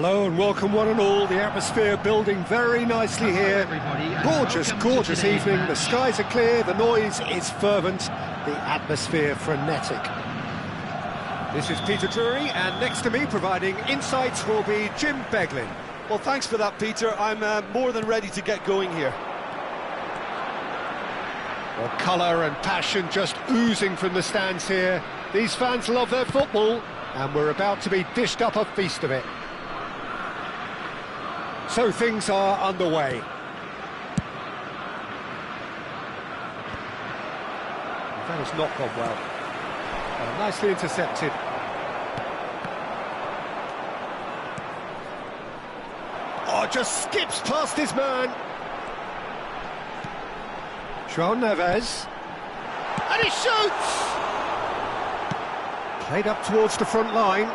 Hello and welcome one and all. The atmosphere building very nicely here. Gorgeous, gorgeous evening. The skies are clear, the noise is fervent, the atmosphere frenetic. This is Peter Drury, and next to me providing insights will be Jim Beglin. Well, thanks for that, Peter. I'm more than ready to get going here. Well, colour and passion just oozing from the stands here. These fans love their football, and we're about to be dished up a feast of it. So things are underway. That has not gone well. Nicely intercepted. Oh, just skips past his man. João Neves. And he shoots! Played up towards the front line.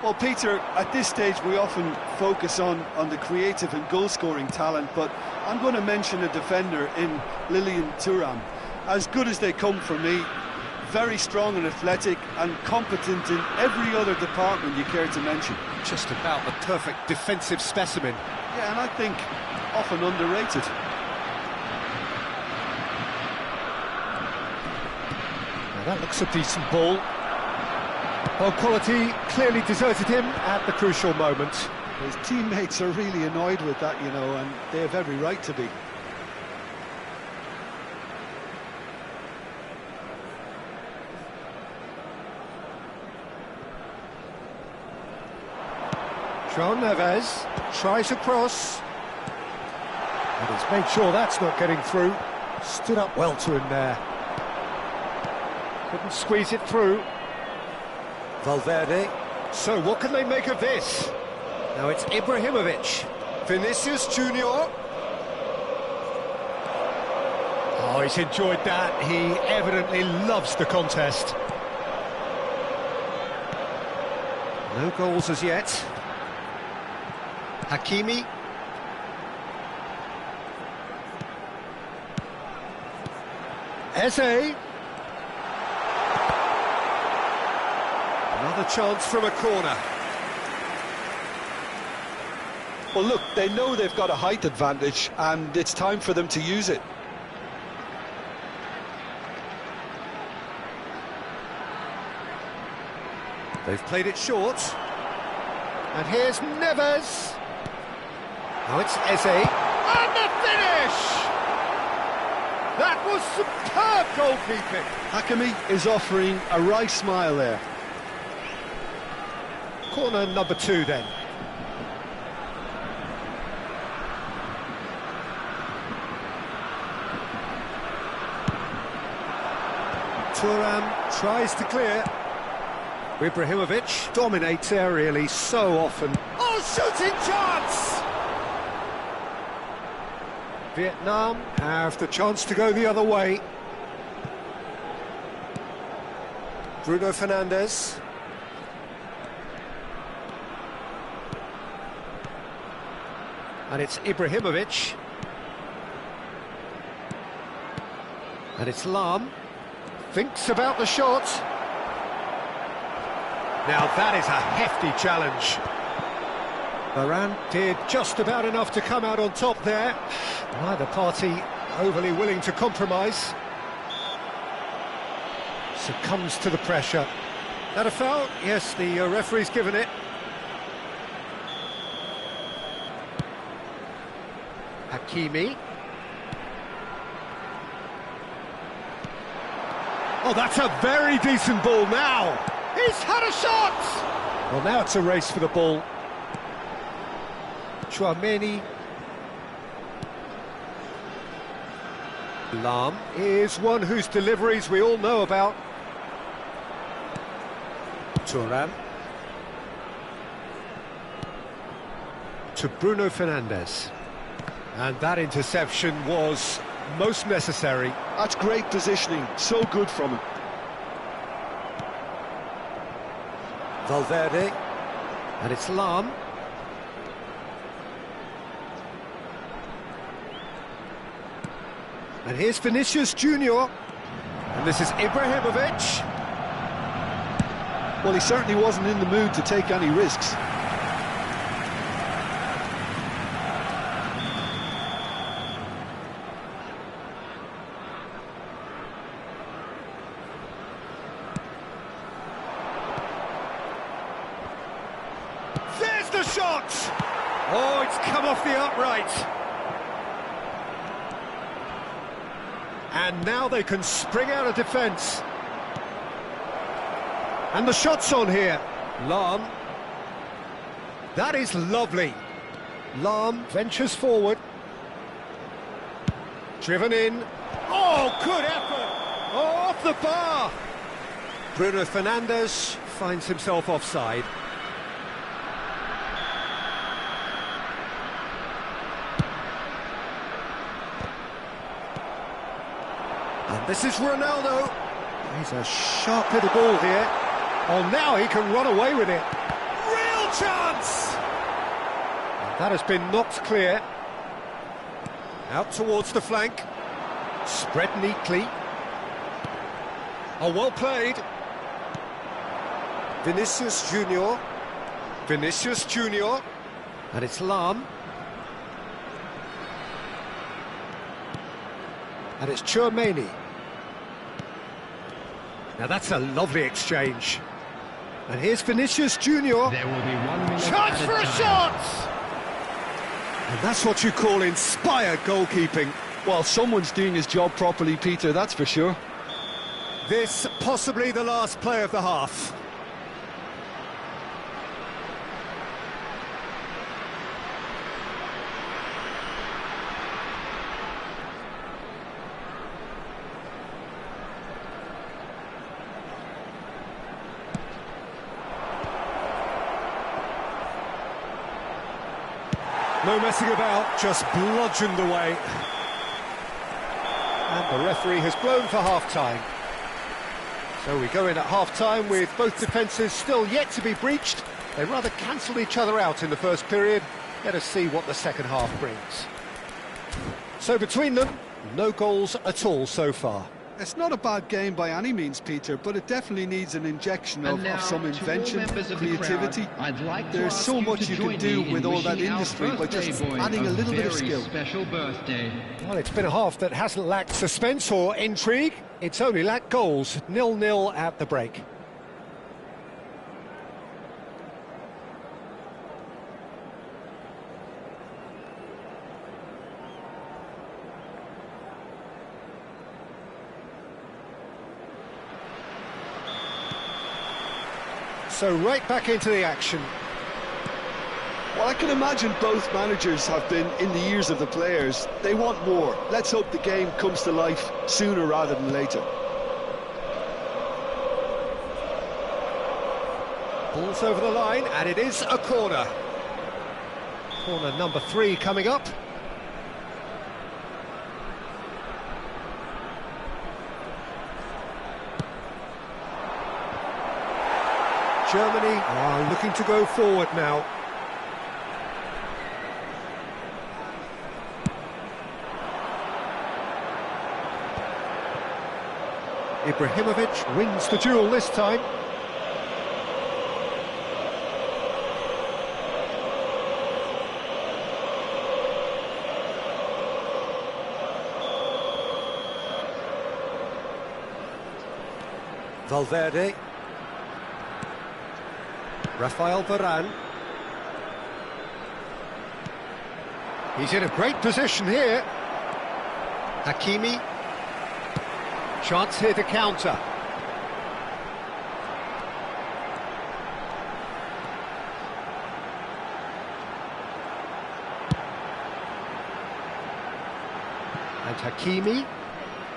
Well, Peter, at this stage we often focus on the creative and goal-scoring talent, but I'm going to mention a defender in Lilian Thuram. As good as they come for me, very strong and athletic and competent in every other department you care to mention. Just about the perfect defensive specimen. Yeah, and I think often underrated. Now that looks a decent ball. Well, quality clearly deserted him at the crucial moment. His teammates are really annoyed with that, you know, and they have every right to be. João Neves tries a cross. And he's made sure that's not getting through. Stood up well to him there. Couldn't squeeze it through. Valverde. So what can they make of this? Now it's Ibrahimovic. Vinicius Junior. Oh, he's enjoyed that. He evidently loves the contest. No goals as yet. Hakimi. Eze. Another chance from a corner. Well, look, they know they've got a height advantage, and it's time for them to use it. They've played it short. And here's Neves. Now it's Eze. And the finish! That was superb goalkeeping. Hakimi is offering a wry smile there. Corner number 2 then. Thuram tries to clear. Ibrahimovic dominates aerially so often. Oh, shooting chance! Vietnam have the chance to go the other way. Bruno Fernandes. And it's Ibrahimovic. And it's Lam. Thinks about the shot. Now that is a hefty challenge. Varane did just about enough to come out on top there. Neither party overly willing to compromise. Succumbs to the pressure. That a foul? Yes, the referee's given it. Hakimi. Oh, that's a very decent ball now. He's had a shot! Well, now it's a race for the ball. Chouameni. Lam is one whose deliveries we all know about. Thuram. To Bruno Fernandes. And that interception was most necessary. That's great positioning, so good from him. Valverde. And it's Lam. And here's Vinicius Junior. And this is Ibrahimovic. Well, he certainly wasn't in the mood to take any risks. There's the shot! Oh, it's come off the upright. And now they can spring out of defence. And the shot's on here. Lahm. That is lovely. Lahm ventures forward. Driven in. Oh, good effort! Oh, off the bar! Bruno Fernandes finds himself offside. And this is Ronaldo. He's a sharp little ball here. Oh, now he can run away with it. Real chance! And that has been knocked clear. Out towards the flank. Spread neatly. Oh, well played. Vinicius Junior. Vinicius Junior. And it's Lahm. And it's Tchouaméni. Now that's a lovely exchange. And here's Vinicius Junior. There will be 1 minute. Chance for a shot! And that's what you call inspired goalkeeping. Well, someone's doing his job properly, Peter, that's for sure. This possibly the last play of the half. No messing about, just bludgeoned away. And the referee has blown for half-time. So we go in at half-time with both defences still yet to be breached. They rather cancelled each other out in the first period. Let us see what the second half brings. So between them, no goals at all so far. It's not a bad game by any means, Peter, but it definitely needs an injection of some invention, creativity. There's so much you can do with all that industry by just adding a little bit of skill. Well, it's been a half that hasn't lacked suspense or intrigue. It's only lacked goals. 0-0 at the break. So right back into the action. Well, I can imagine both managers have been in the ears of the players. They want more. Let's hope the game comes to life sooner rather than later. Ball's over the line, and it is a corner. Corner number 3 coming up. Germany are looking to go forward now. Ibrahimovic wins the duel this time. Valverde. Rafael Varane. He's in a great position here. Hakimi. Chance here to counter. And Hakimi.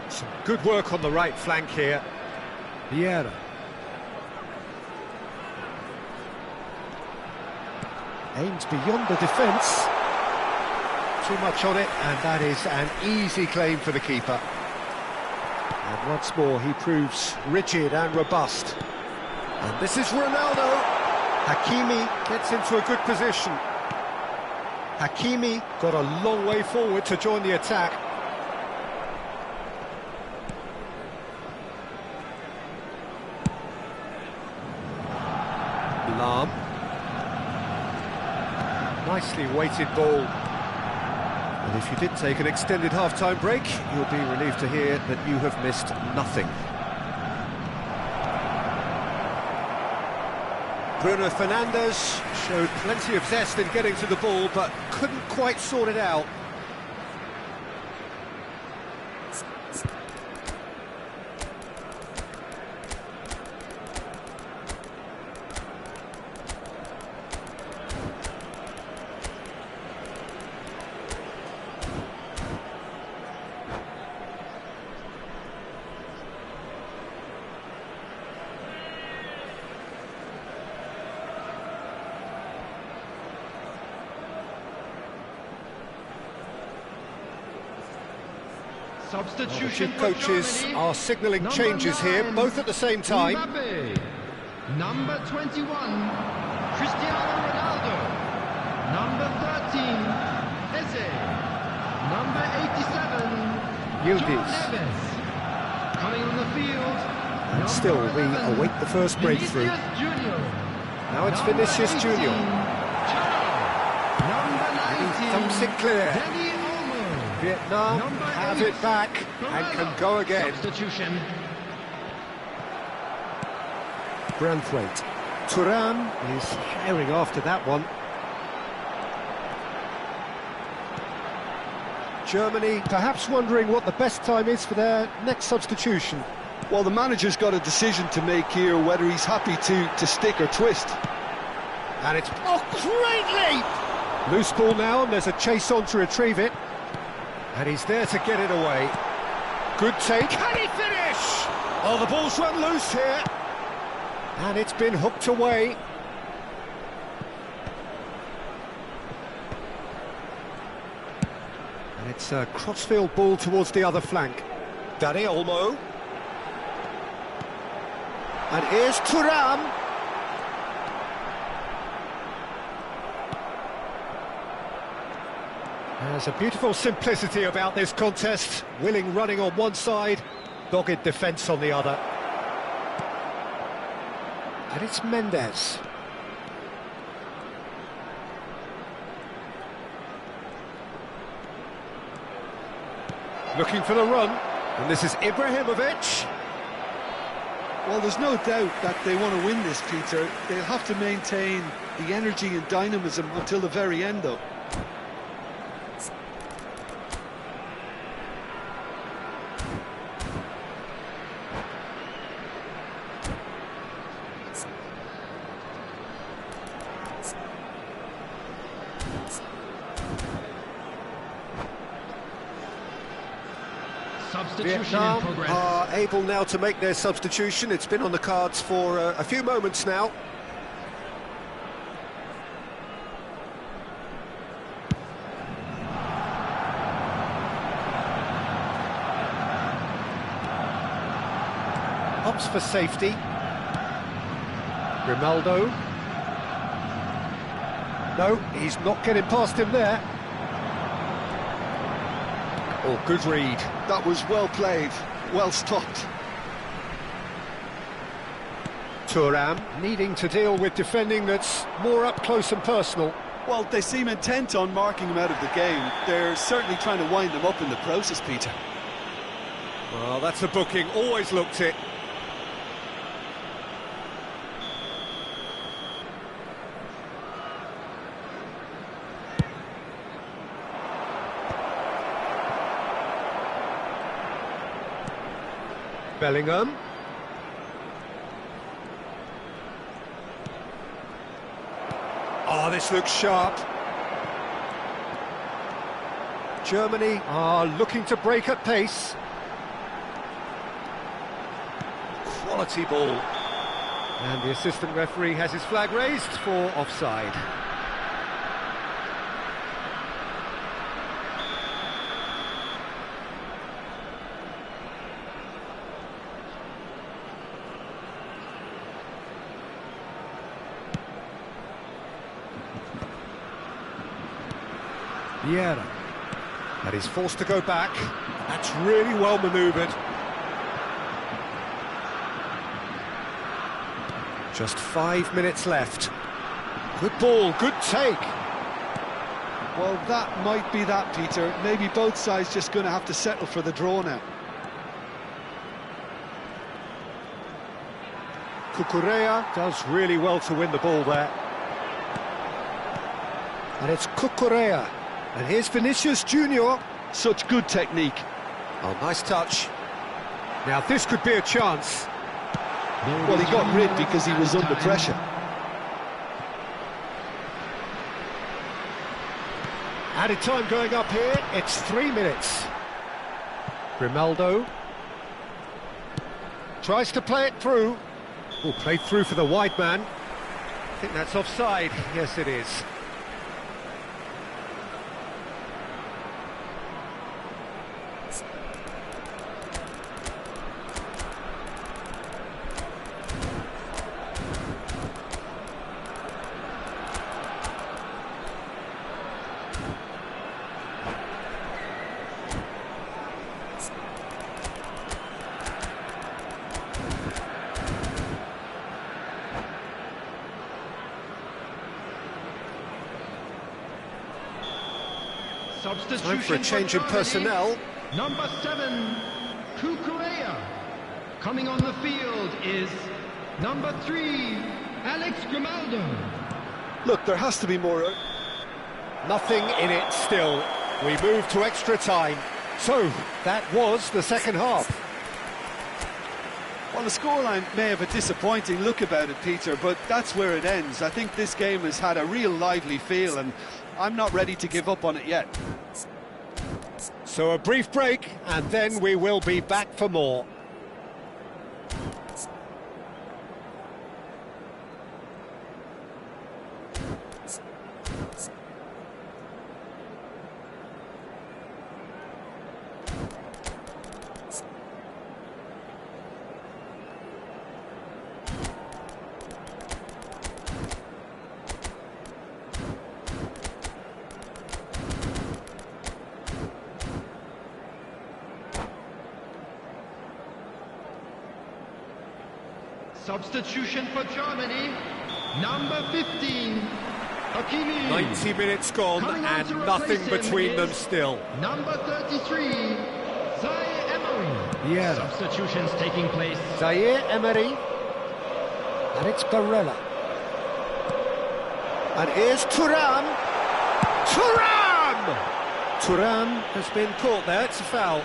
Some good work on the right flank here. Vieira. Aims beyond the defence. Too much on it, and that is an easy claim for the keeper. And once more, he proves rigid and robust. And this is Ronaldo. Hakimi gets into a good position. Hakimi got a long way forward to join the attack. Alarm. Nicely weighted ball. And if you did take an extended half-time break, you'll be relieved to hear that you have missed nothing. Bruno Fernandes showed plenty of zest in getting to the ball, but couldn't quite sort it out. Substitution. The two coaches are signalling changes here, both at the same time. Mbappe. Number 21, Cristiano Ronaldo. Number 13, Eze. Number 87, Yildiz. Neves. Coming on the field. And still, we await the first breakthrough. Now it's Vinicius Junior. He thumps it clear. Vietnam have it back and can go again. Substitution. Branthwaite. Thuram is herring after that one. Germany perhaps wondering what the best time is for their next substitution. Well, the manager's got a decision to make here, whether he's happy to stick or twist. And it's... oh, great leap! Loose ball now, and there's a chase on to retrieve it. And he's there to get it away. Good take. Can he finish? Oh, the ball's run loose here. And it's been hooked away. And it's a crossfield ball towards the other flank. Dani Olmo. And here's Thuram. There's a beautiful simplicity about this contest. Willing running on one side, dogged defence on the other. And it's Mendes. Looking for the run, and this is Ibrahimovic. Well, there's no doubt that they want to win this, Peter. They'll have to maintain the energy and dynamism until the very end, though. Vietnam are able now to make their substitution. It's been on the cards for a few moments now. Ups for safety. Grimaldo. No, he's not getting past him there. Oh, good read. That was well played, well stopped. Thuram needing to deal with defending that's more up close and personal. Well, they seem intent on marking him out of the game. They're certainly trying to wind him up in the process, Peter. Well, that's a booking, always looked it. Bellingham. Oh, this looks sharp. Germany are looking to break at pace. Quality ball. And the assistant referee has his flag raised for offside. Vieira. And he's forced to go back. That's really well manoeuvred. Just 5 minutes left. Good ball, good take. Well, that might be that, Peter. Maybe both sides just going to have to settle for the draw now. Cucurella does really well to win the ball there. And it's Cucurella. And here's Vinicius Junior. Such good technique. Oh, nice touch. Now this could be a chance. Well, he got rid because he was under pressure. Added time going up here, it's 3 minutes. Grimaldo tries to play it through. Oh, played through for the wide man. I think that's offside. Yes, it is. Substitution Time for a change in Germany. personnel. Number 7, Cucurella. Coming on the field is number 3, Alex Grimaldo. Look, there has to be more. Nothing in it still. We move to extra time. So, that was the second half. Well, the scoreline may have a disappointing look about it, Peter, but that's where it ends. I think this game has had a real lively feel, and I'm not ready to give up on it yet. So a brief break, and then we will be back for more. Substitution for Germany, number 15, Hakimi. 90 minutes gone Coming on and to nothing replace him between them is still. Number 33, Zaire Emery. Yeah. Substitutions taking place. Zaire Emery. And it's Barella. And here's Thuram. Thuram! Thuram has been caught there, it's a foul.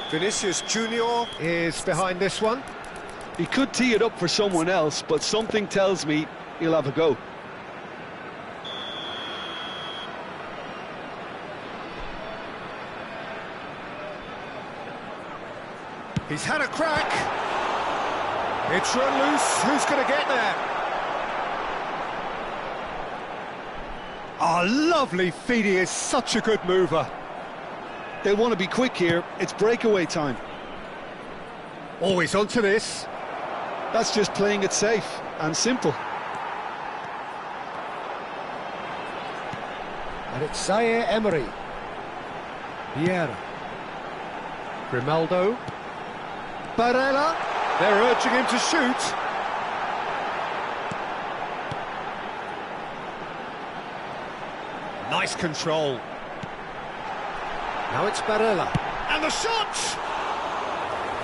Vinicius Junior is behind this one. He could tee it up for someone else, but something tells me he'll have a go. He's had a crack. It's run loose. Who's going to get there? Oh, lovely feed. He is such a good mover. They'll want to be quick here. It's breakaway time. Always onto this. That's just playing it safe and simple. And it's Zaire Emery. Vieira. Grimaldo. Barella. They're urging him to shoot. Nice control. Now it's Barella. And the shot!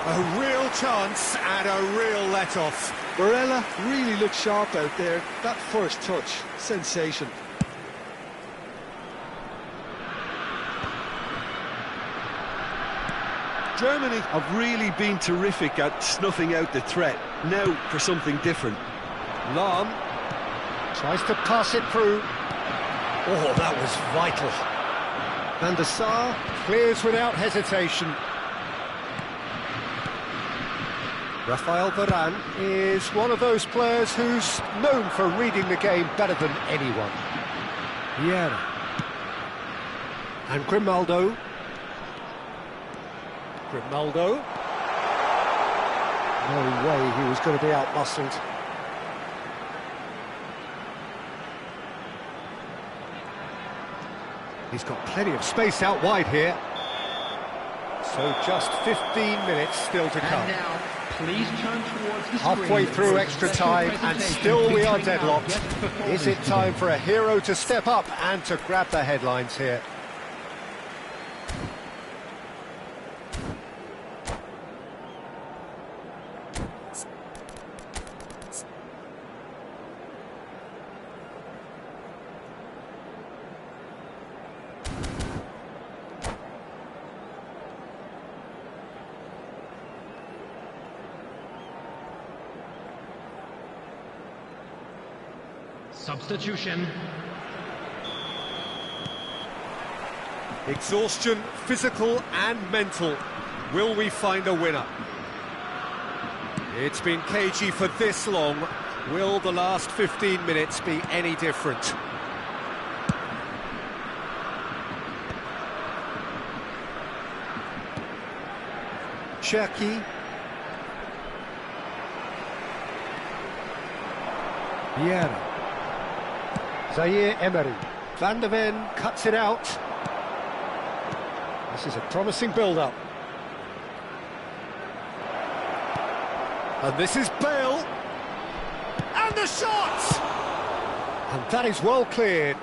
A real chance and a real let-off. Barella really looked sharp out there. That first touch, sensation. Germany have really been terrific at snuffing out the threat. Now for something different. Lahm tries to pass it through. Oh, that was vital. Van der Sar clears without hesitation. Rafael Varane is one of those players who's known for reading the game better than anyone. Vieira. And Grimaldo. Grimaldo. No way he was going to be outmuscled. He's got plenty of space out wide here. So just 15 minutes still to come. And now, Please turn towards the Halfway screen. through extra time, and still we are deadlocked. Is it time for a hero to step up and to grab the headlines here? Substitution. Exhaustion, physical and mental. Will we find a winner? It's been cagey for this long. Will the last 15 minutes be any different? Cherki. Vieira. Zaire Emery. Van der Ven cuts it out. This is a promising build-up. And this is Bale. And the shot! And that is well cleared.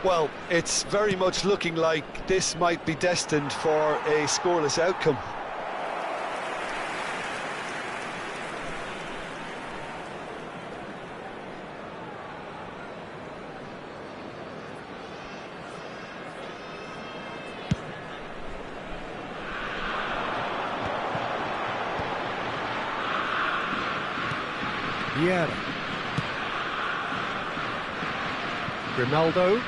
Well, it's very much looking like this might be destined for a scoreless outcome. Vieira. Grimaldo.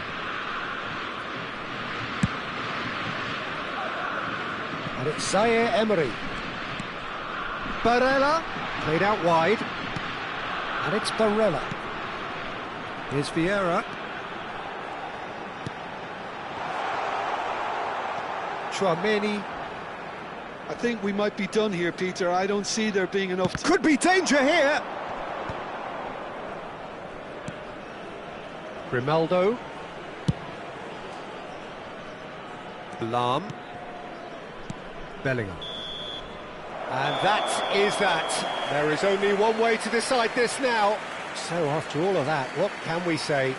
And it's Zaire Emery. Barella. Played out wide. And it's Barella. Here's Vieira. Chouameni. I think we might be done here, Peter. I don't see there being enough... Could be danger here! Grimaldo. Lam. Bellingham. And that is that. There is only one way to decide this now. So after all of that, what can we say?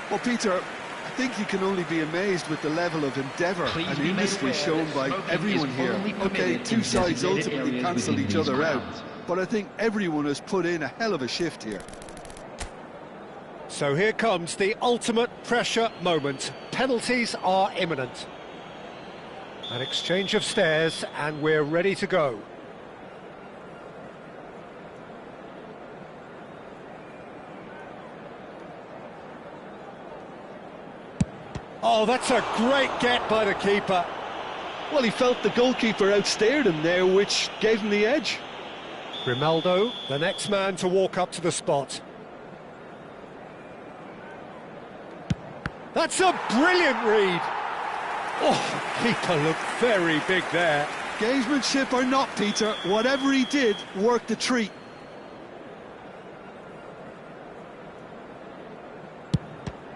Well, Peter, I think you can only be amazed with the level of endeavour and industry shown by everyone here. Okay, two sides ultimately cancel each other out, but I think everyone has put in a hell of a shift here. So here comes the ultimate pressure moment. Penalties are imminent. An exchange of stares, and we're ready to go. Oh, that's a great get by the keeper. Well, he felt the goalkeeper outstared him there, which gave him the edge. Grimaldo, the next man to walk up to the spot. That's a brilliant read. Oh, keeper looked very big there. Gamesmanship or not, Peter, whatever he did worked a treat.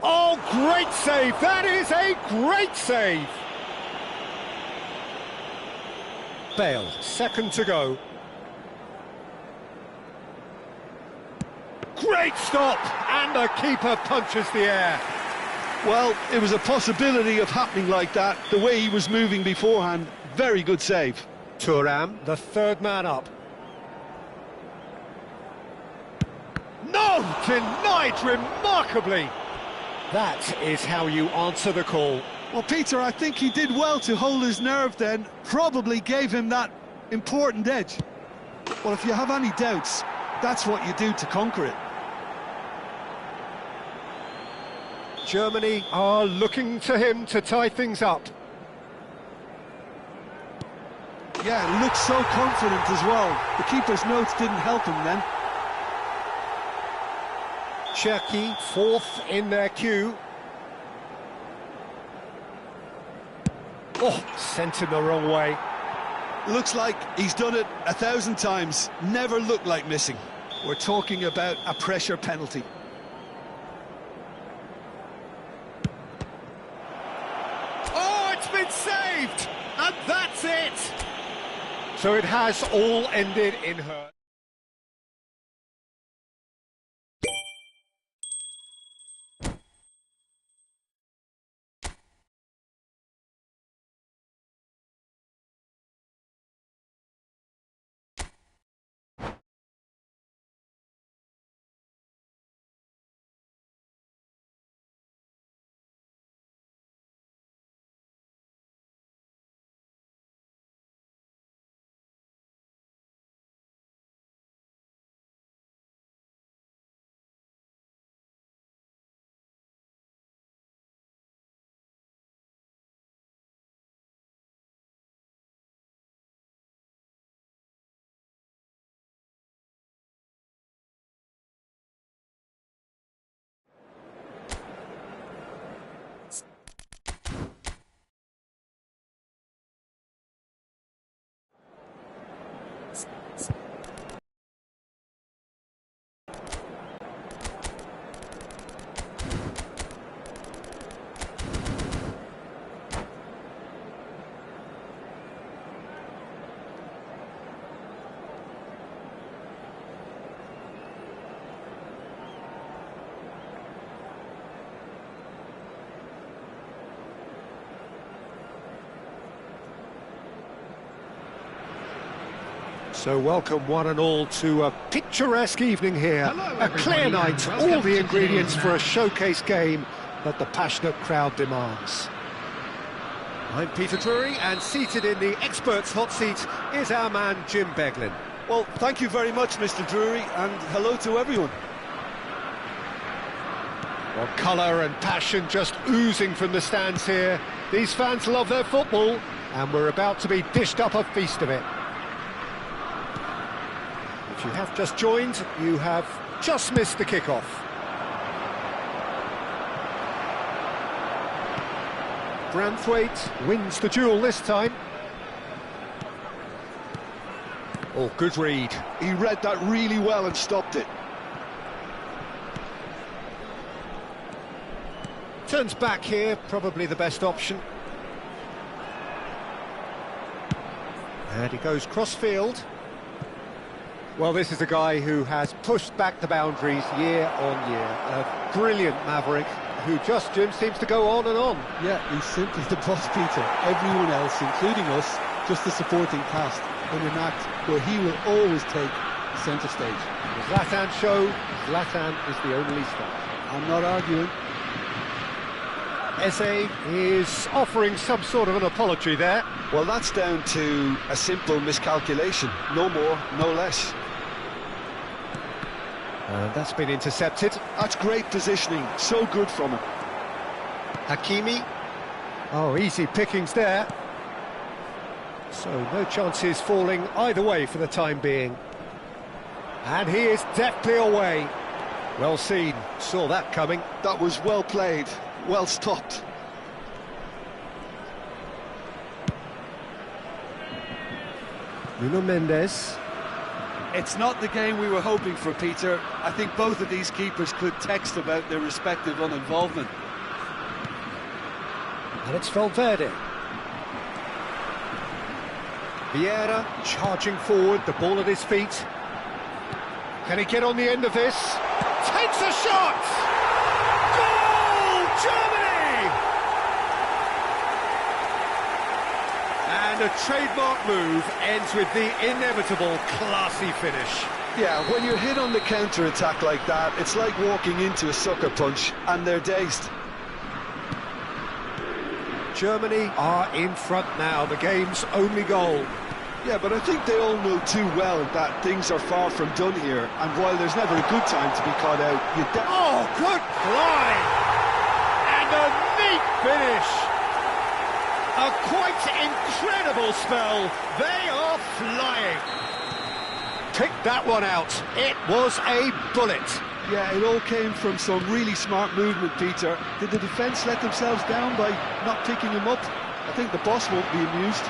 Oh, great save! That is a great save! Bale, second to go. Great stop! And the keeper punches the air. Well, it was a possibility of happening like that, the way he was moving beforehand. Very good save. Thuram, the third man up. No! Denied remarkably! That is how you answer the call. Well, Peter, I think he did well to hold his nerve then. Probably gave him that important edge. Well, if you have any doubts, that's what you do to conquer it. Germany are looking to him to tie things up. Yeah, looks so confident as well. The keeper's notes didn't help him then. Cherki, fourth in their queue. Oh, sent him the wrong way. Looks like he's done it 1,000 times. Never looked like missing. We're talking about a pressure penalty. So it has all ended in her. So welcome one and all to a picturesque evening here. Hello, a clear everybody, night, and all welcome the to ingredients today's for a match. showcase game that the passionate crowd demands. I'm Peter Drury, and seated in the experts' hot seat is our man Jim Beglin. Well, thank you very much, Mr. Drury, and hello to everyone. Well, colour and passion just oozing from the stands here. These fans love their football, and we're about to be dished up a feast of it. If you have just joined, you have just missed the kickoff. Branthwaite wins the duel this time. Oh, good read. He read that really well and stopped it. Turns back here, probably the best option. And he goes cross-field. Well, this is a guy who has pushed back the boundaries year on year. A brilliant maverick who just, Jim, seems to go on and on. Yeah, he's simply the boss, Peter. Everyone else, including us, just a supporting cast in an act where he will always take the centre stage. The Zlatan show, Zlatan is the only star. I'm not arguing. Eze is offering some sort of an apology there. Well, that's down to a simple miscalculation. No more, no less. And that's been intercepted. That's great positioning. So good from him. Hakimi. Oh, easy pickings there. So no chances falling either way for the time being. And he is deftly away. Well seen, saw that coming. That was well played, well stopped. Nuno Mendes. It's not the game we were hoping for, Peter. I think both of these keepers could text about their respective uninvolvement. And it's Valverde. Vieira charging forward, the ball at his feet. Can he get on the end of this? Takes a shot! Goal! Germany! And a trademark move ends with the inevitable classy finish. Yeah, when you're hit on the counter-attack like that, it's like walking into a sucker punch and they're dazed. Germany are in front now, the game's only goal. Yeah, but I think they all know too well that things are far from done here, and while there's never a good time to be caught out, Oh, good line! And a neat finish! A quite incredible spell. They are flying. Pick that one out. It was a bullet. Yeah, it all came from some really smart movement, Peter. Did the defence let themselves down by not picking him up? I think the boss won't be amused.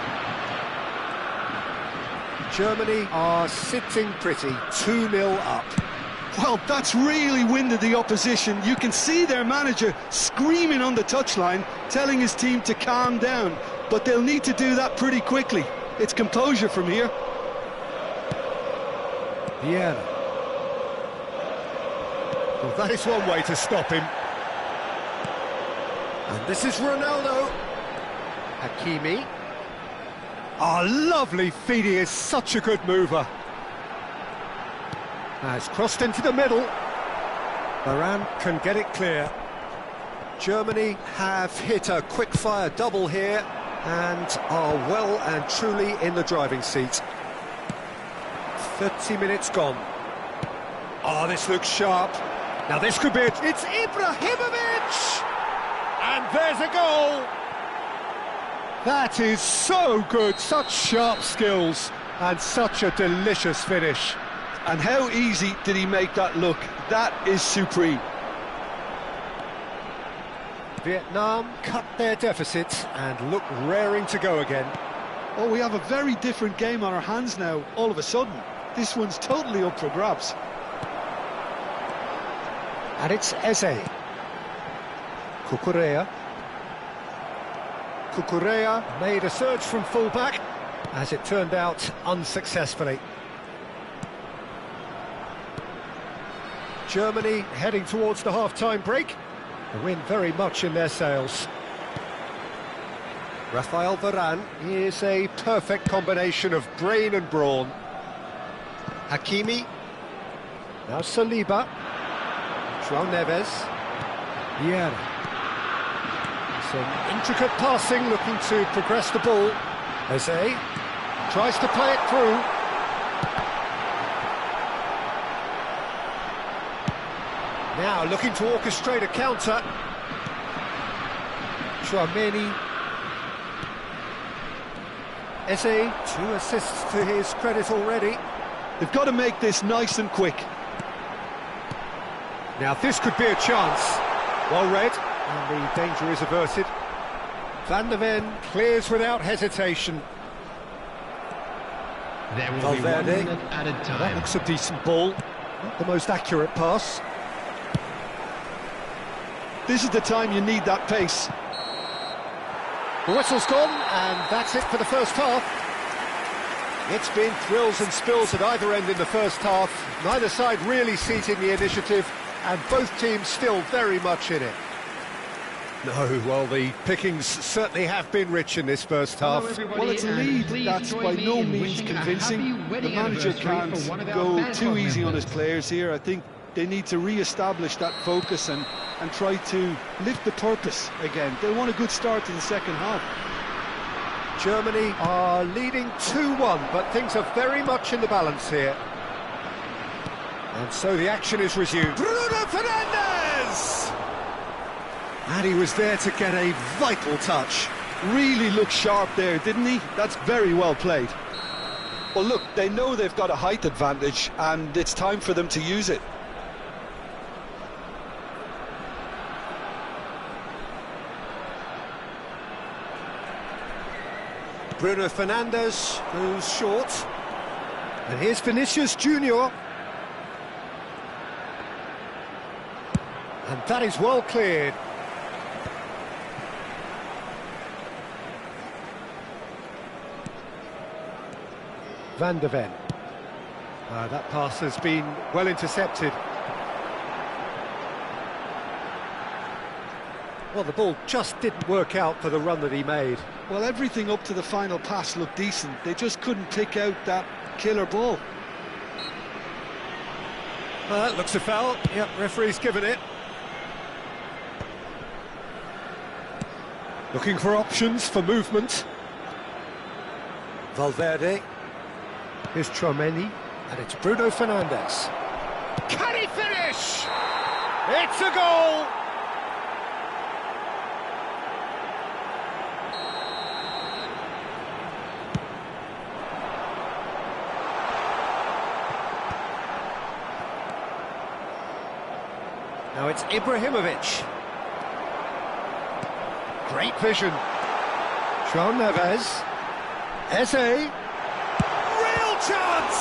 Germany are sitting pretty, 2-0 up. Well, that's really winded the opposition. You can see their manager screaming on the touchline, telling his team to calm down, but they'll need to do that pretty quickly. It's composure from here. Vieira. Well, that is one way to stop him. And this is Ronaldo. Hakimi. Oh, lovely feed, he is such a good mover. Now it's crossed into the middle. Varane can get it clear. Germany have hit a quick-fire double here and are well and truly in the driving seat. 30 minutes gone. Oh, this looks sharp. Now this could be it. It's Ibrahimovic! And there's a goal! That is so good, such sharp skills and such a delicious finish. And how easy did he make that look? That is supreme. Vietnam cut their deficit and look raring to go again. Oh, we have a very different game on our hands now, all of a sudden. This one's totally up for grabs. And it's Eze. Cucurella. Cucurella made a surge from full-back, as it turned out unsuccessfully. Germany heading towards the half-time break. The wind very much in their sails. Rafael Varane is a perfect combination of brain and brawn. Hakimi. Now Saliba. João Neves. Vieira. Some intricate passing, looking to progress the ball. Eze tries to play it through. Now looking to orchestrate a counter. Chouameni. Eze, 2 assists to his credit already. They've got to make this nice and quick. Now this could be a chance. Well read, and the danger is averted. Van der Ven clears without hesitation. There will be 1 minute added time. That looks a decent ball. Not the most accurate pass. This is the time you need that pace. The whistle's gone, and that's it for the first half. It's been thrills and spills at either end in the first half. Neither side really seizing the initiative, and both teams still very much in it. No, well, the pickings certainly have been rich in this first half. Well, it's a lead that's by no means convincing. The manager can't go too easy on his players here. I think they need to re-establish that focus and try to lift the purpose again. They want a good start to the second half. Germany are leading 2-1, but things are very much in the balance here. And so the action is resumed. Bruno Fernandes! And he was there to get a vital touch. Really looked sharp there, didn't he? That's very well played. Well, look, they know they've got a height advantage, and it's time for them to use it. Bruno Fernandes goes short. And here's Vinicius Junior. And that is well cleared. Van der Ven. That pass has been well intercepted. Well, the ball just didn't work out for the run that he made. Well, everything up to the final pass looked decent. They just couldn't pick out that killer ball. Well, that looks a foul. Yep, referee's given it. Looking for options for movement. Valverde. Here's Chouameni. And it's Bruno Fernandes. Can he finish? It's a goal! Now it's Ibrahimovic. Great vision. João Neves. Eze. Real chance!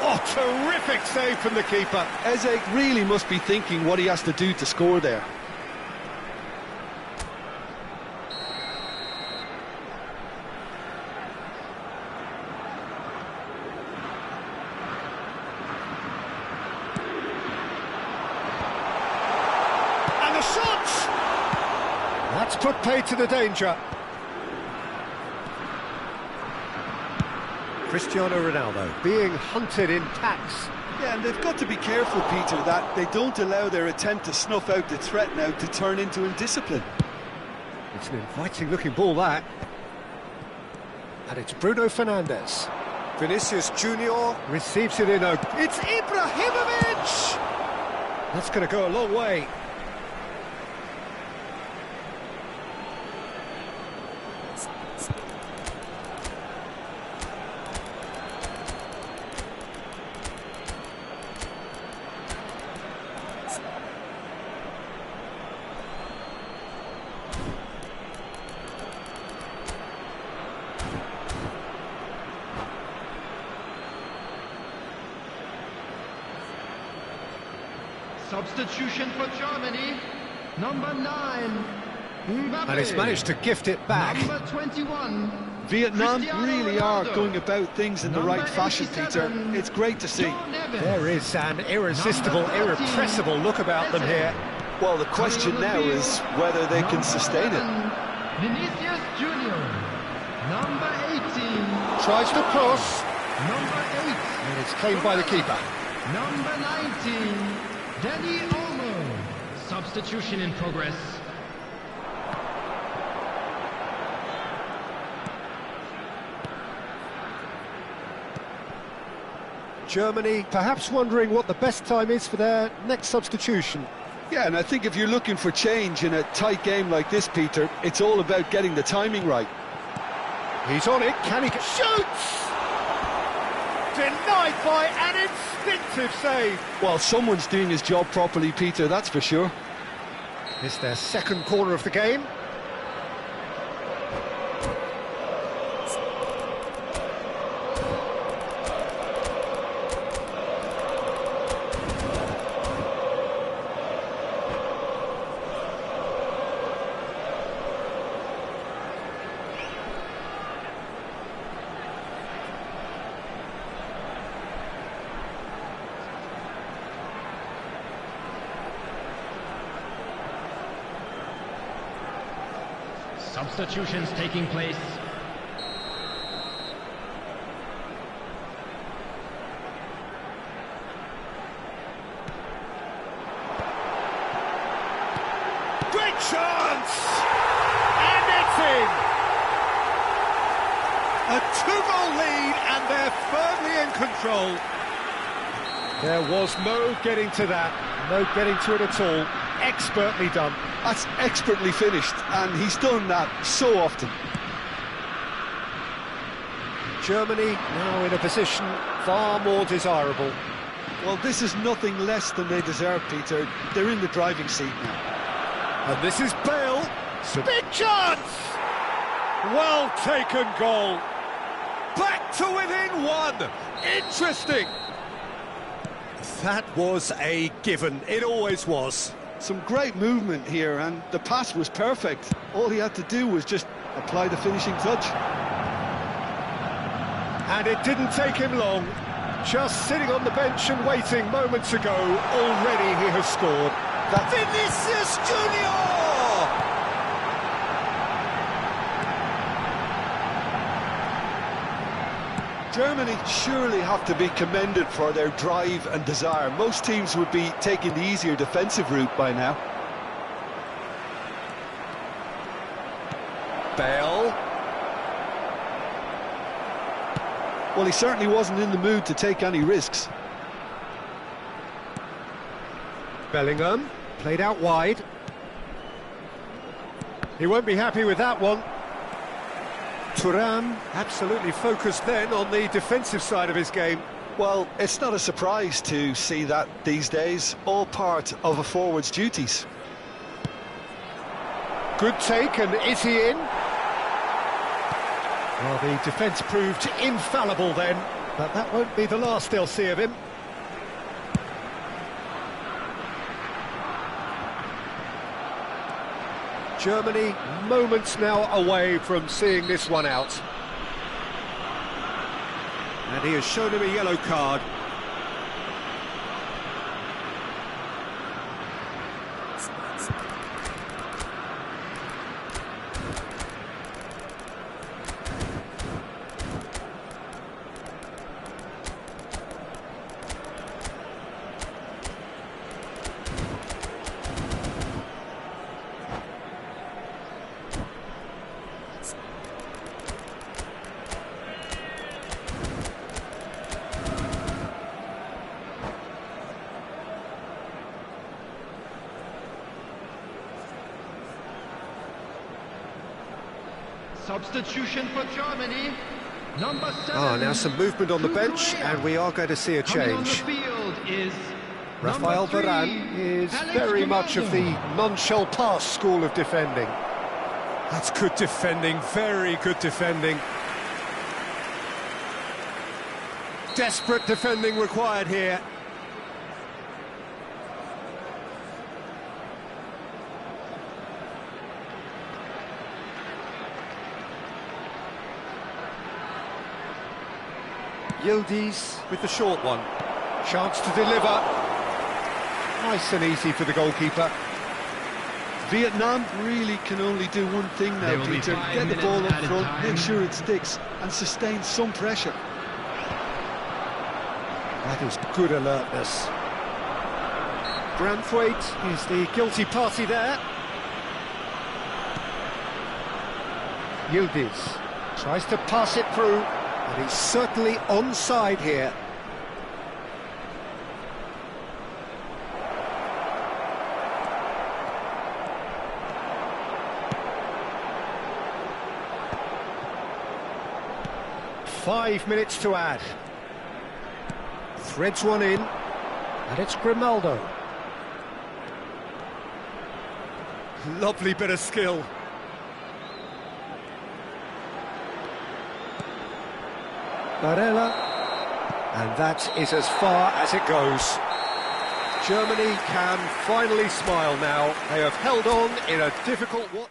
Oh, terrific save from the keeper. Eze really must be thinking what he has to do to score there. put paid to the danger. Cristiano Ronaldo being hunted in packs. Yeah, and they've got to be careful, Peter, that they don't allow their attempt to snuff out the threat now to turn into indiscipline. It's an inviting-looking ball, that. And it's Bruno Fernandes. Vinicius Junior receives it in. It's Ibrahimovic! That's going to go a long way. Substitution for Germany, number 9, Mbappe. And he's managed to gift it back. Number 21, Vietnam Cristiano really are Ronaldo. going about things in the Number right fashion, Peter. 87, It's great to see. John Evans. There is an irresistible, Number 13, irrepressible look about them here. Well, the question Coming on now the is field, whether they can number sustain it. 11, Vinicius Junior, number 18, Tries to cross, number 8, and it's claimed by the keeper. number 19, Danny Olmo. Substitution in progress. Germany perhaps wondering what the best time is for their next substitution. Yeah, and I think if you're looking for change in a tight game like this, Peter, it's all about getting the timing right. He's on it, can he shoots? Denied by an instinctive save. Well, someone's doing his job properly, Peter, that's for sure. It's their second corner of the game. Substitutions taking place. Great chance! And it's in! A 2-goal lead, and they're firmly in control. There was no getting to that, no getting to it at all. Expertly done. That's expertly finished, and he's done that so often. Germany now in a position far more desirable. Well, this is nothing less than they deserve, Peter. They're in the driving seat now. And this is Bale. Big chance! Well taken goal. Back to within one. Interesting. That was a given. It always was. Some great movement here, and the pass was perfect. All he had to do was just apply the finishing touch. And it didn't take him long. Just sitting on the bench and waiting moments ago, already he has scored. That's Vinicius Junior! Germany surely have to be commended for their drive and desire. Most teams would be taking the easier defensive route by now. Bale. Well, he certainly wasn't in the mood to take any risks. Bellingham, played out wide. He won't be happy with that one. Thuram absolutely focused then on the defensive side of his game. Well, it's not a surprise to see that these days, all part of a forward's duties. Good take, and is he in? Well, the defence proved infallible then, but that won't be the last they'll see of him. Germany moments now away from seeing this one out. And he has shown him a yellow card. Substitution for Germany. Number 7. Ah, now some movement on the bench, and we are going to see a Coming on the change. field is Rafael number 3, Varane is Alex very much of the Grimaldo. non-shell pass school of defending. That's good defending, very good defending. Desperate defending required here. Yildiz with the short one. Chance to deliver. Nice and easy for the goalkeeper. Vietnam really can only do one thing There now, will be Peter. 5 Get the minutes ball up added front, time. make sure it sticks, and sustain some pressure. That is good alertness. Branthwaite is the guilty party there. Yildiz tries to pass it through, and he's certainly onside here. Five minutes to add. Threads one in, and it's Grimaldo. Lovely bit of skill. Barella, and that is as far as it goes. Germany can finally smile now. They have held on in a difficult watch.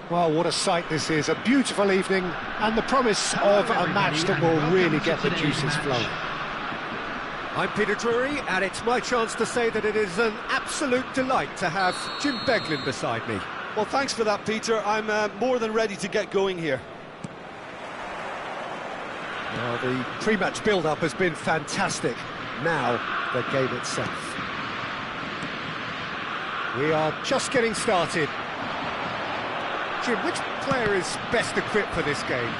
Well, what a sight this is. A beautiful evening and the promise of a match that will really get the juices flowing. I'm Peter Drury, and it's my chance to say that it is an absolute delight to have Jim Beglin beside me. Well, thanks for that, Peter. I'm more than ready to get going here. Well, the pre-match build-up has been fantastic. Now, the game itself. We are just getting started. Jim, which player is best equipped for this game?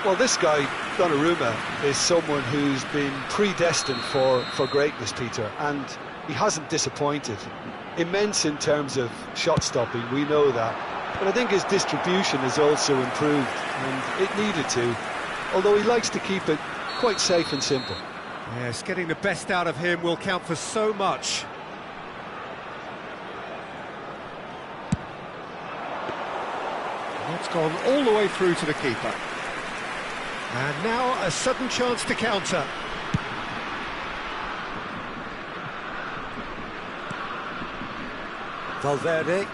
Well, this guy, Donnarumma, is someone who's been predestined for greatness, Peter, and he hasn't disappointed. Immense in terms of shot stopping, we know that, but I think his distribution has also improved, and it needed to, although he likes to keep it quite safe and simple. Yes, getting the best out of him will count for so much. That's gone all the way through to the keeper. And now a sudden chance to counter. Valverde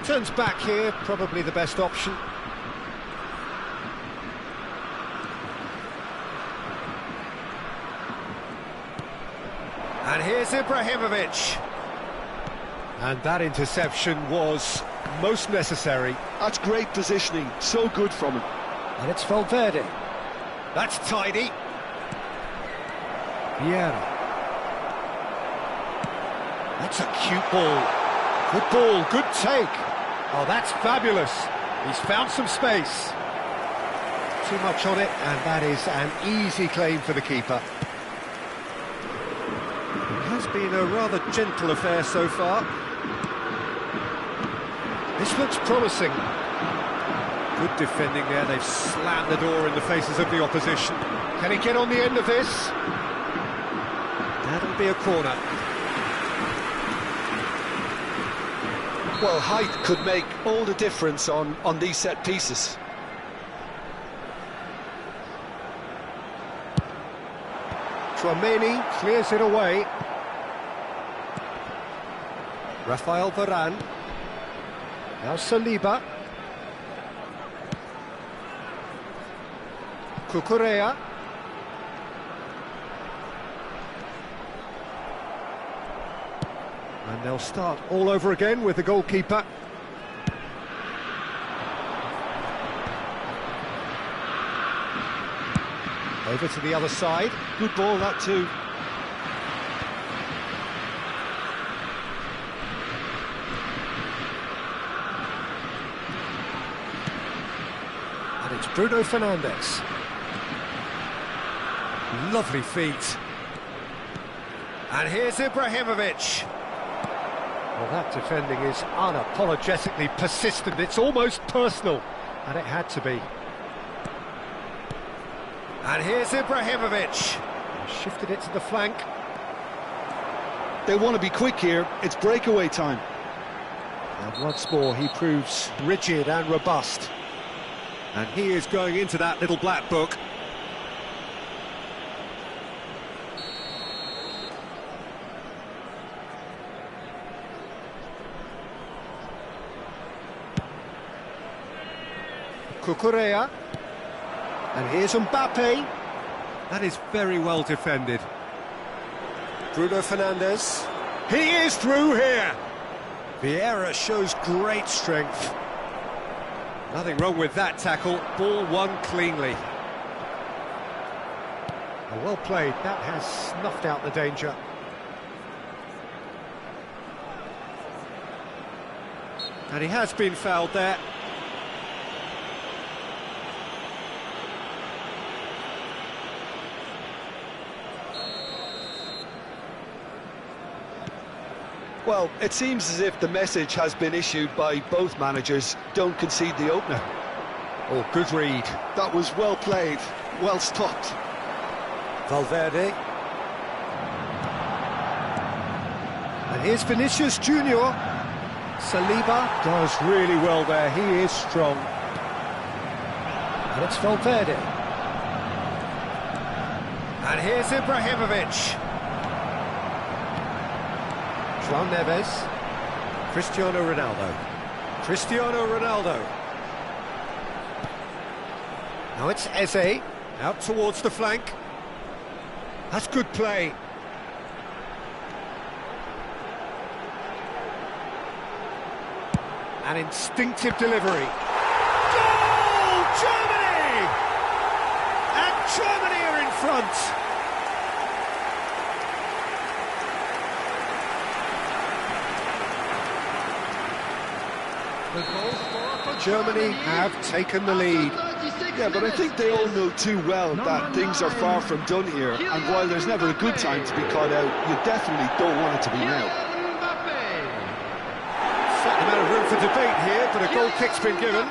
turns back here, probably the best option. And here's Ibrahimovic. And that interception was most necessary. That's great positioning, so good from him. And it's Valverde. That's tidy. Vieira. That's a cute ball, good take. Oh, that's fabulous. He's found some space. Too much on it, and that is an easy claim for the keeper. It has been a rather gentle affair so far. This looks promising. Good defending there, they've slammed the door in the faces of the opposition. Can he get on the end of this? That'll be a corner. Well, height could make all the difference on these set pieces. Tchouaméni clears it away. Rafael Varane. Now Saliba. Cucurella. And they'll start all over again with the goalkeeper. Over to the other side. Good ball, that too. And it's Bruno Fernandes. Lovely feet. And here's Ibrahimovic. Well, that defending is unapologetically persistent. It's almost personal. And it had to be. And here's Ibrahimovic. Shifted it to the flank. They want to be quick here. It's breakaway time. And once more, he proves rigid and robust. And he is going into that little black book. Cucurella. And here's Mbappe. That is very well defended. Bruno Fernandes. He is through here. Vieira shows great strength. Nothing wrong with that tackle. Ball won cleanly. Well played. That has snuffed out the danger. And he has been fouled there. Well, it seems as if the message has been issued by both managers. Don't concede the opener. Oh, good read. That was well played, well stopped. Valverde. And here's Vinicius Junior. Saliba does really well there. He is strong. And it's Valverde. And here's Ibrahimovic. João Neves. Cristiano Ronaldo. Cristiano Ronaldo. Now it's Eze. Out towards the flank. That's good play. An instinctive delivery. Goal! Germany! And Germany are in front. Germany have taken the lead. Yeah, but I think they all know too well that things are far from done here, and while there's never a good time to be caught out, you definitely don't want it to be now. Certain amount of room for debate here, but a goal kick's been given.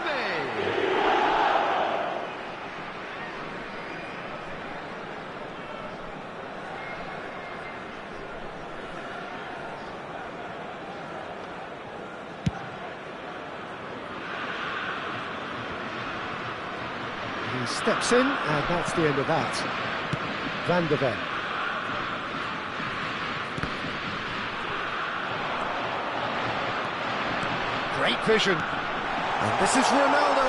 He steps in, and that's the end of that. Van de Ven. Great vision. And this is Ronaldo.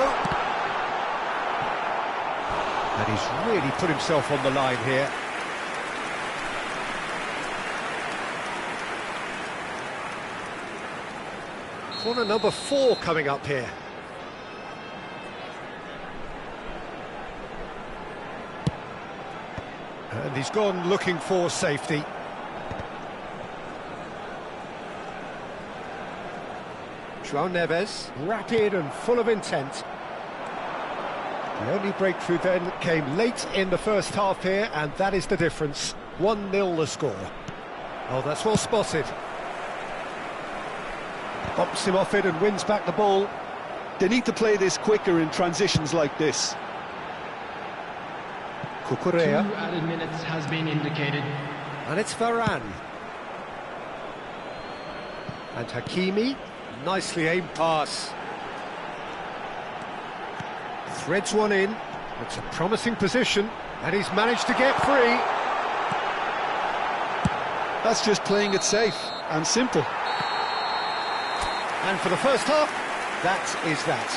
And he's really put himself on the line here. Corner number 4 coming up here. And he's gone looking for safety. João Neves, rapid and full of intent. The only breakthrough then came late in the first half here, and that is the difference. 1-0 the score. Oh, that's well spotted. Bumps him off it and wins back the ball. They need to play this quicker in transitions like this. 2 Cucurella. added minutes has been indicated. And it's Varane. And Hakimi. Nicely aimed pass. Threads one in. It's a promising position. And he's managed to get free. That's just playing it safe and simple. And for the first half, that is that.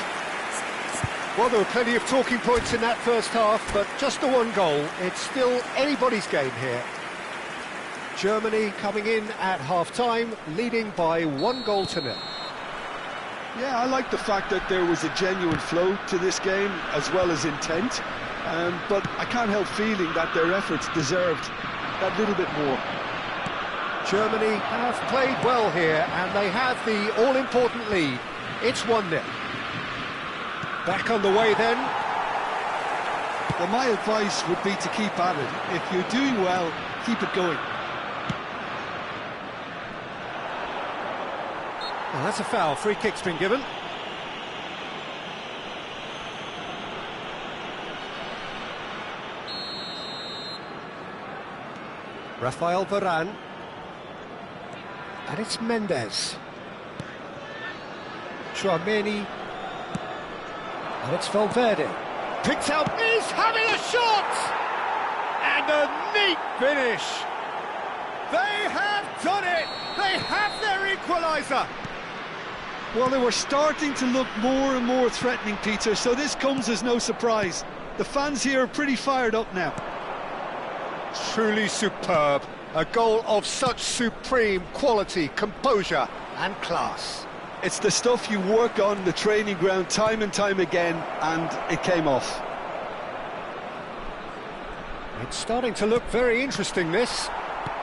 Well, there were plenty of talking points in that first half, but just the one goal. It's still anybody's game here. Germany coming in at half-time, leading by 1-0. Yeah, I like the fact that there was a genuine flow to this game, as well as intent. But I can't help feeling that their efforts deserved that little bit more. Germany have played well here, and they have the all-important lead. It's 1-0. Back on the way then. Well, my advice would be to keep at it. If you're doing well, keep it going. Well, that's a foul. Free kick's been given. Rafael Varane. And it's Mendes. Tchouameni. And it's Valverde. Picked out. He's having a shot! And a neat finish. They have done it! They have their equaliser! Well, they were starting to look more and more threatening, Peter, so this comes as no surprise. The fans here are pretty fired up now. Truly superb. A goal of such supreme quality, composure and class. It's the stuff you work on the training ground time and time again, and it came off. It's starting to look very interesting, this.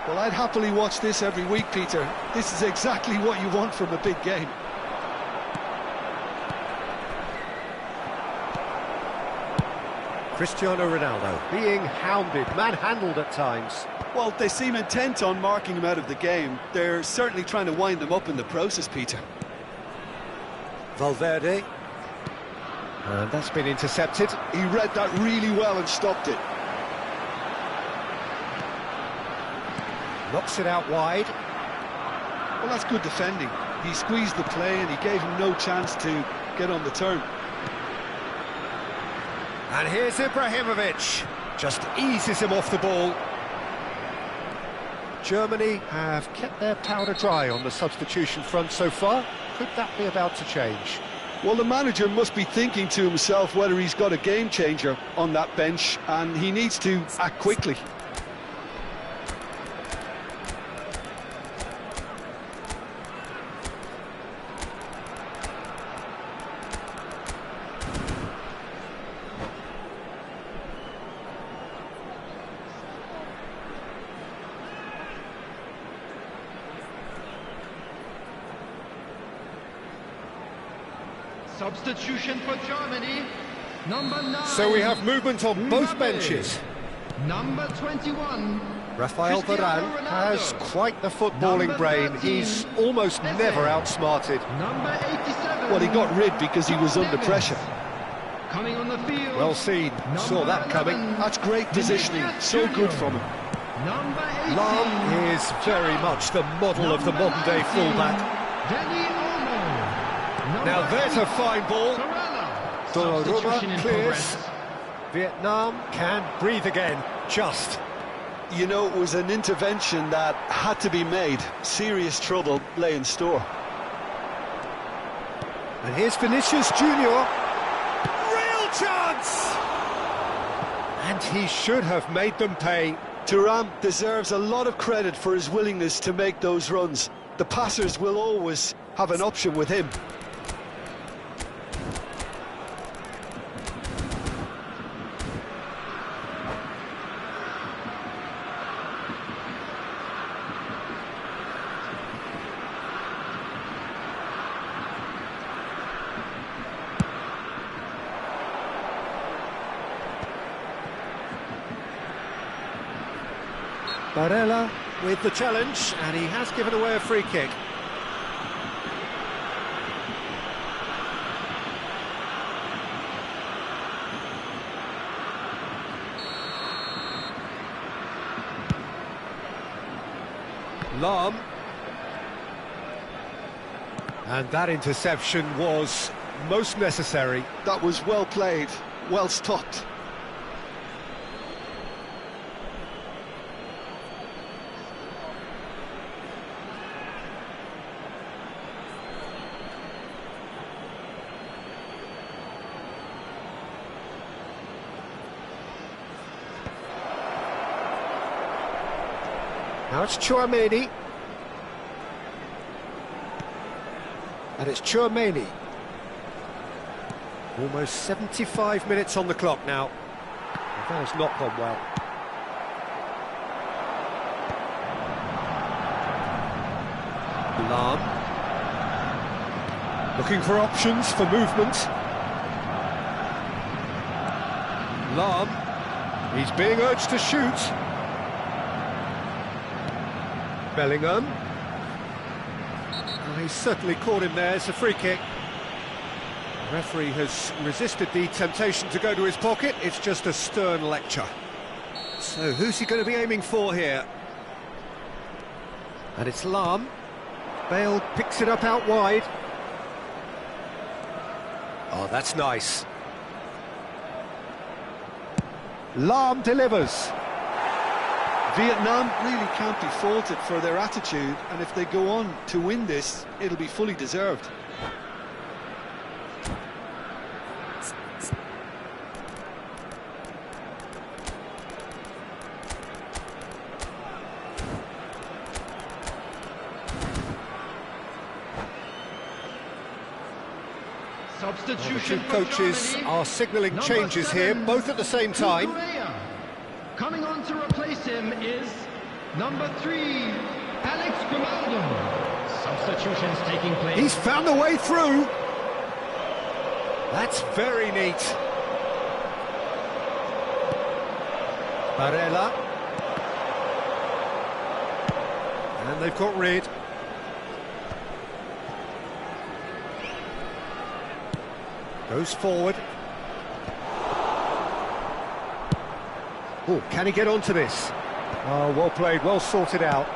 Well, I'd happily watch this every week, Peter. This is exactly what you want from a big game. Cristiano Ronaldo being hounded, manhandled at times. Well, they seem intent on marking him out of the game. They're certainly trying to wind him up in the process, Peter. Valverde. And that's been intercepted. He read that really well and stopped it. Knocks it out wide. Well, that's good defending. He squeezed the play and he gave him no chance to get on the turn. And here's Ibrahimovic. Just eases him off the ball. Germany have kept their powder dry on the substitution front so far. Could that be about to change? Well, the manager must be thinking to himself whether he's got a game changer on that bench, and he needs to act quickly. Substitution for Germany. Number 9. So we have movement on both Mbappe. benches. Number 21. Rafael Cristiano Varane Ronaldo. has quite the footballing Number brain. 13, He's almost Messi. never outsmarted. Number 87. Well, he got rid because he was under pressure. Coming on the field. Well seen, saw that coming. That's great positioning, so good from him. Number 18. Lam is very much the model of the modern-day fullback. Dani Olmo. Now there's a fine ball. Torreira. Donnarumma Substitution in clears. progress. Vietnam can breathe again, just. You know, it was an intervention that had to be made. Serious trouble lay in store. And here's Vinicius Junior. Real chance! And he should have made them pay. Thuram deserves a lot of credit for his willingness to make those runs. The passers will always have an option with him. Barella with the challenge, and he has given away a free kick. Lahm. And that interception was most necessary. That was well played, well stopped. Now it's Chouameni. And it's Chouameni. Almost 75 minutes on the clock now. And that has not gone well. Lahm. Looking for options for movement. Lahm. He's being urged to shoot. Bellingham. Oh, he's certainly caught him there. It's a free kick. The referee has resisted the temptation to go to his pocket. It's just a stern lecture. So who's he going to be aiming for here? And it's Lahm. Bale picks it up out wide. Oh, that's nice. Lahm delivers. Vietnam really can't be faulted for their attitude, and if they go on to win this, it'll be fully deserved. Substitution The two for coaches Germany. are signalling Number changes here, 7, both at the same time. Korea. Coming on to replace him is number 3, Alex Grimaldo. Substitutions taking place. He's found the way through. That's very neat. Barella. And they've got rid. Goes forward. Oh, can he get onto this? Oh, well played, well sorted out.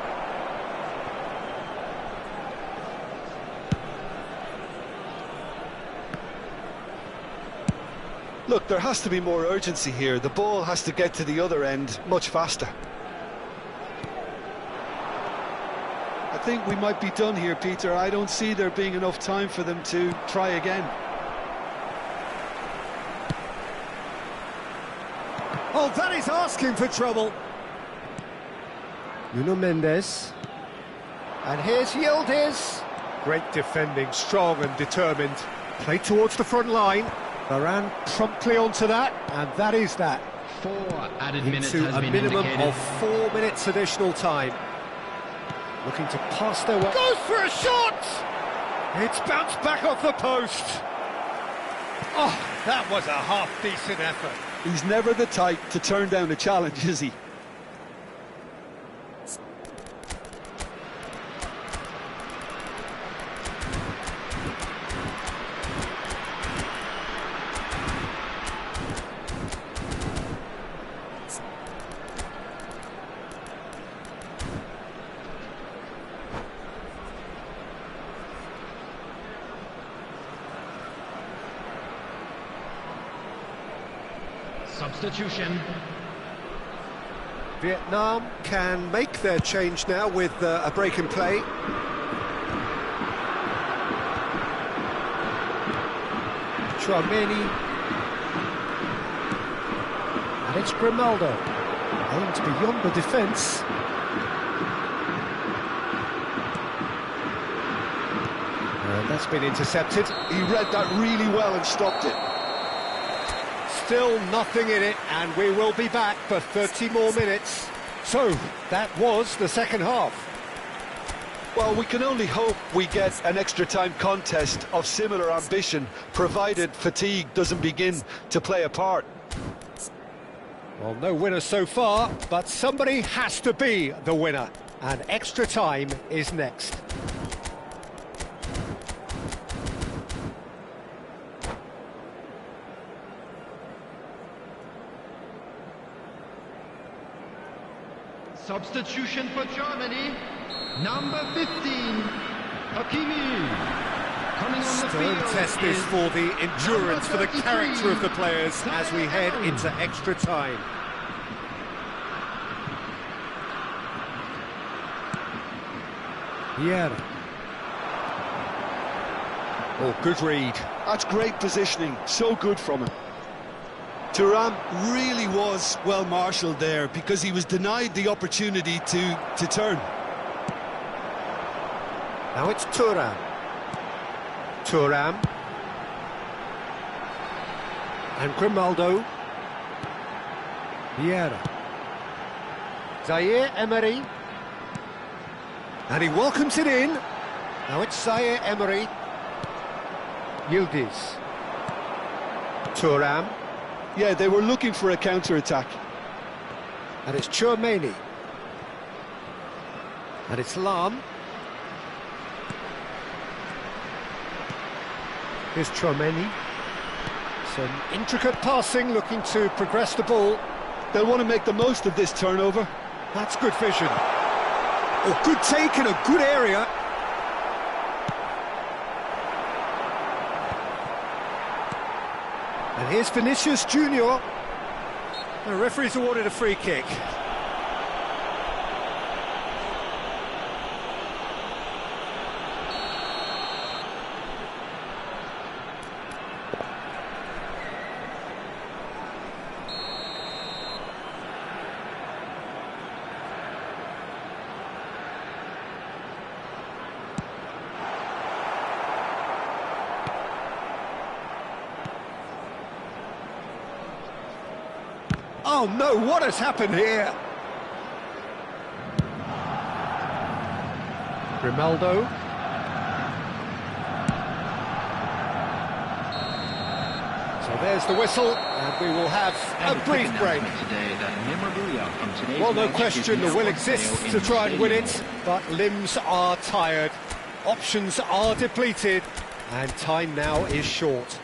Look, there has to be more urgency here. The ball has to get to the other end much faster. I think we might be done here, Peter. I don't see there being enough time for them to try again. Oh, that is asking for trouble. Nuno Mendes. And here's Yildiz. Great defending, strong and determined. Play towards the front line. Varane promptly onto that, and that is that. 4 added minutes Into has a been minimum indicated. of 4 minutes additional time. Looking to pass their way. Goes for a shot! It's bounced back off the post. Oh, that was a half-decent effort. He's never the type to turn down a challenge, is he? Substitution. Vietnam can make their change now with a break in play. Chouameni. And it's Grimaldo. Aimed beyond the defence. And that's been intercepted. He read that really well and stopped it. Still nothing in it, and we will be back for 30 more minutes. So, that was the second half. Well, we can only hope we get an extra-time contest of similar ambition, provided fatigue doesn't begin to play a part. Well, no winner so far, but somebody has to be the winner, and extra time is next. Substitution for Germany. Number 15, Hakimi. Coming on the Stern field test this is for the endurance, for the number 33, character of the players as we head Zaire. into extra time. Yeah. Oh, good read. That's great positioning, so good from him. Thuram really was well marshalled there because he was denied the opportunity to turn. Now it's Thuram. Thuram. And Grimaldo. Vieira. Zaire Emery. And he welcomes it in. Now it's Zaire Emery. Yildiz. Thuram. Yeah, they were looking for a counter-attack. And it's Chouameni. And it's Lam. Here's Chouameni. Some intricate passing, looking to progress the ball. They'll want to make the most of this turnover. That's good vision. Oh, good take in a good area. And here's Vinicius Junior. The referee's awarded a free kick. Oh no, what has happened here? Grimaldo. So there's the whistle, and we will have a brief break. Well, no question, the will exists to try and win it, but limbs are tired, options are depleted, and time now is short.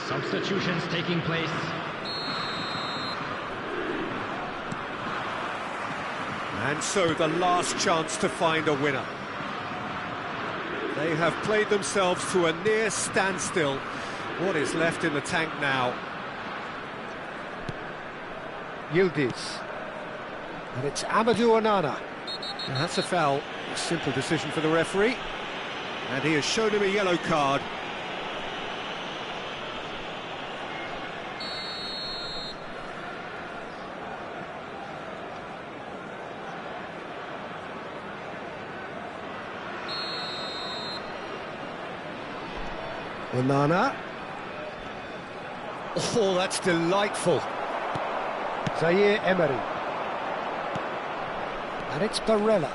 Substitutions taking place. And so the last chance to find a winner. They have played themselves to a near standstill. What is left in the tank now? Yildiz. And it's Amadou Onana. And that's a foul. A simple decision for the referee. And he has shown him a yellow card. Onana. Oh, that's delightful. Zaire Emery. And it's Barella.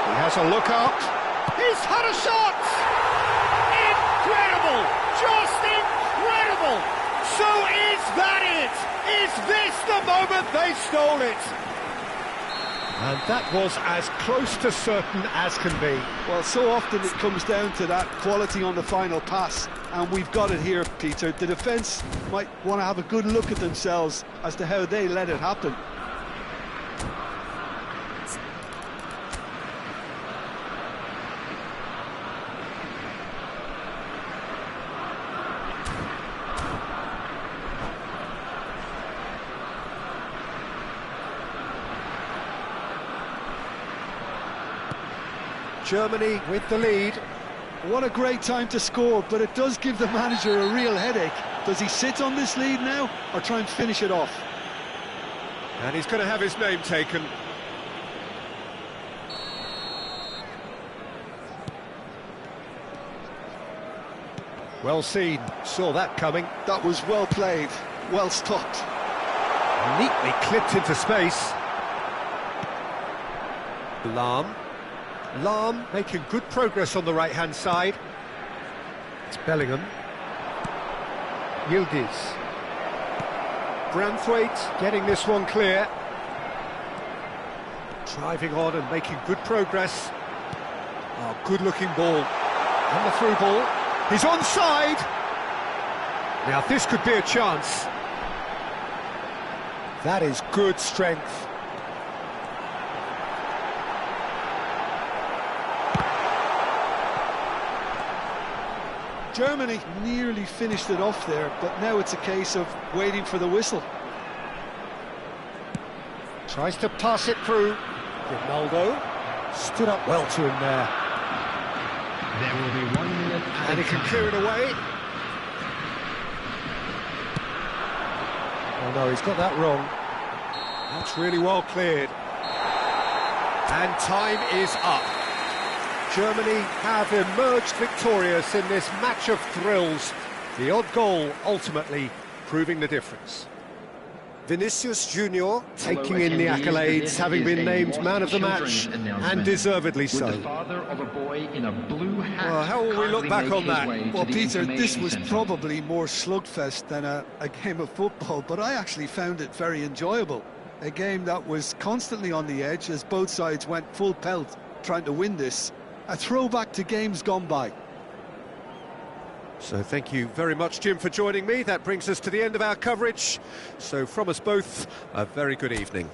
He has a look up. He's had a shot! Incredible! Just incredible! So is that it? Is this the moment they stole it? And that was as close to certain as can be. Well, so often it comes down to that quality on the final pass, and we've got it here, Peter. The defence might want to have a good look at themselves as to how they let it happen. Germany with the lead. What a great time to score, but it does give the manager a real headache. Does he sit on this lead now, or try and finish it off? And he's going to have his name taken. Well seen, saw that coming. That was well played, well stopped. Neatly clipped into space. Lam making good progress on the right-hand side. It's Bellingham. Yildiz. Branthwaite getting this one clear. Driving on and making good progress. Oh, good-looking ball. And the through ball. He's onside! Now this could be a chance. That is good strength. Germany nearly finished it off there, but now it's a case of waiting for the whistle. Tries to pass it through. Ronaldo stood up well to him there. There will be 1 minute. And he can clear it away. Oh no, he's got that wrong. That's really well cleared. And time is up. Germany have emerged victorious in this match of thrills. The odd goal ultimately proving the difference. Vinicius Junior taking in the accolades, having been named man of the match, and deservedly so. Well, how will we look back on that? Well, Peter, this was probably more slugfest than a game of football, but I actually found it very enjoyable. A game that was constantly on the edge as both sides went full pelt trying to win this. A throwback to games gone by. So thank you very much, Jim, for joining me. That brings us to the end of our coverage. So from us both, a very good evening.